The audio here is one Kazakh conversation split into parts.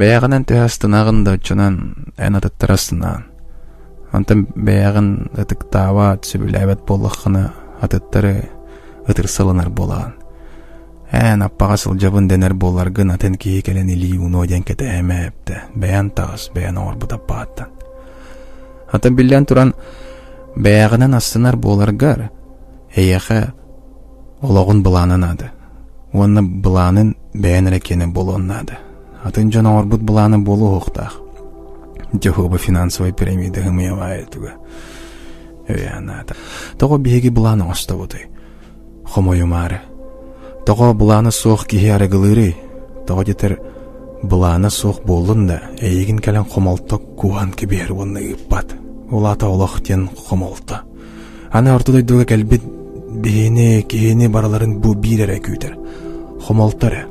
Бәягынан төһәстынағында чонан ән атыттарастынан. Антын бәягын ытыктава сөбіләбет боллаққына атыттары ытырсылынар болаған. Ән аппаға сылжабын дәнер боларғын атын кейкелен илі унойден кәті әмәпті. Бәян тағыз, бәян орбыда бааттан. Атын білден тұран бәягынан астынар боларғар әйеқі олағын бұланын ады. Оны бұланын бәян әрекені болуын ады. Атын жана орбыт бұланы болу оқтақ. Жохоба финансовай пирамида хымыявай туга. Өянады. Тоғы беги бұланы оста бұдай. Хомойумары. Тоғы бұланы соқ кихи арығылыры. Тоғы детер бұланы соқ болын да, әйгін кәлін қомалтық куған кебер оны ұппат. Олата олақтен қомалты. Аны ортыдай дуға кәлбет бейіне, кейіне бараларын бұ бір әрі көйтер. Қомалтары.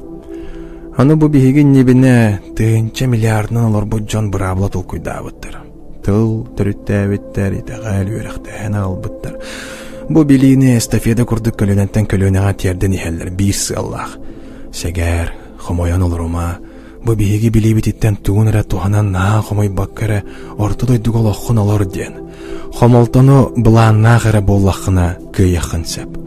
Аны бұ бейгін небіне тыынча миллиардынан олар бұ жон бұрабла тұл көйдавыттыр. Тыл, түрітті әветтер, етағал өріқтән албыттыр. Бұ біліні эстафеда күрдік көлінеттен көлінеға терден ихәллер бір сыллақ. Сәгәр, қомойан олырыма, бұ бейгі білібететтен туын әрі туғанан наға қомой баққары ортыдай дүгіл оқын олар ден. Қомалтаны бұлан нағыры боллақына көй яқын сәп.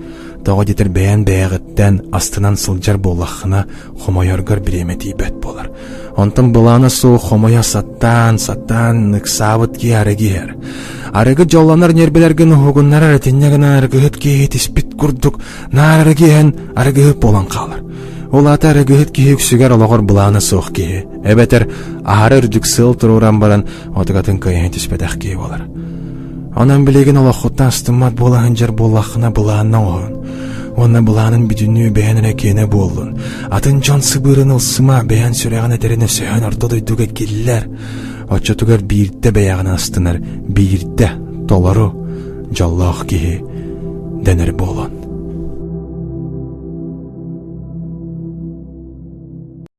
Тоғы детер бәян бәяғыттен астынан сылжар боллақына қомойарғар біремет ибет болар. Онтын бұланы су қомоя саттан, нықсабыт ки арығы әр. Арығы жолланар нербелерген хугуннар әрәтеннегін арғығыт кейт іспет күрдік, нар арығы ән арғығыт болан қалар. Ол аты арғығыт кейік сүгер олағыр бұланы суқ кейі. Әбәтер ары үрдік сыл тұруран баран отығатын көйен түспетәқ кей болар. Онан білеген ола құттан астымат болағын жар болақына бұлағына оғын. Онна бұлағының бүдіні бәяныр әкені болдың. Атын жон сыбырын ұлсыма бәян сүрәғын әтеріні сөйін ортыдай дүгі келілер. Отча түгер бейірді бәяғын астынар, бейірді толару жоллақ кейі дәнір болын.